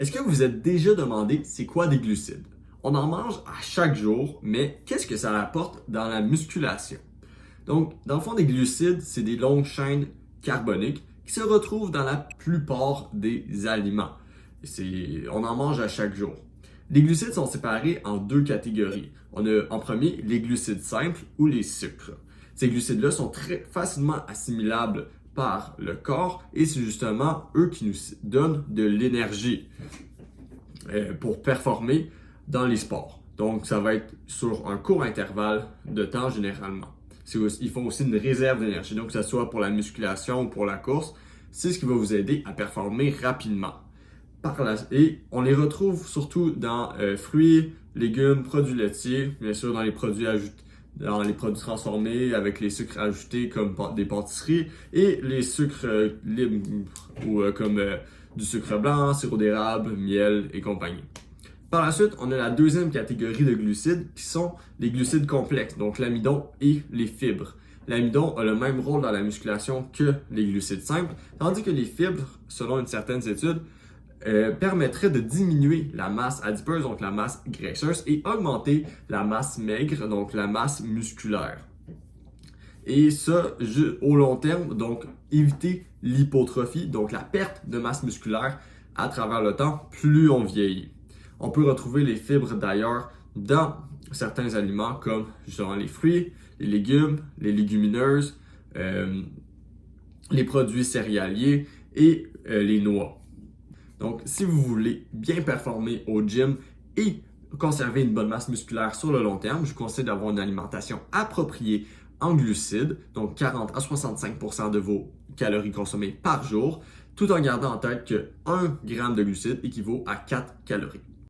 Est-ce que vous vous êtes déjà demandé c'est quoi des glucides? On en mange à chaque jour, mais qu'est-ce que ça apporte dans la musculation? Donc, dans le fond, des glucides, c'est des longues chaînes carboniques qui se retrouvent dans la plupart des aliments. On en mange à chaque jour. Les glucides sont séparés en deux catégories. On a en premier les glucides simples ou les sucres. Ces glucides-là sont très facilement assimilables par le corps et c'est justement eux qui nous donnent de l'énergie pour performer dans les sports. Donc, ça va être sur un court intervalle de temps généralement. Ils font aussi une réserve d'énergie, donc que ce soit pour la musculation ou pour la course, c'est ce qui va vous aider à performer rapidement. Et on les retrouve surtout dans fruits, légumes, produits laitiers, bien sûr dans les produits transformés avec les sucres ajoutés comme des pâtisseries et les sucres libres ou comme du sucre blanc, sirop d'érable, miel et compagnie. Par la suite, on a la deuxième catégorie de glucides qui sont les glucides complexes, donc l'amidon et les fibres. L'amidon a le même rôle dans la musculation que les glucides simples, tandis que les fibres, selon une certaine étude, permettraient de diminuer la masse adipeuse, donc la masse graisseuse, et augmenter la masse maigre, donc la masse musculaire. Et ça, au long terme, donc éviter l'hypotrophie, donc la perte de masse musculaire à travers le temps, plus on vieillit. On peut retrouver les fibres d'ailleurs dans certains aliments comme genre les fruits, les légumes, les légumineuses, les produits céréaliers et les noix. Donc, si vous voulez bien performer au gym et conserver une bonne masse musculaire sur le long terme, je vous conseille d'avoir une alimentation appropriée en glucides, donc 40 à 65% de vos calories consommées par jour, tout en gardant en tête que 1 g de glucides équivaut à 4 calories.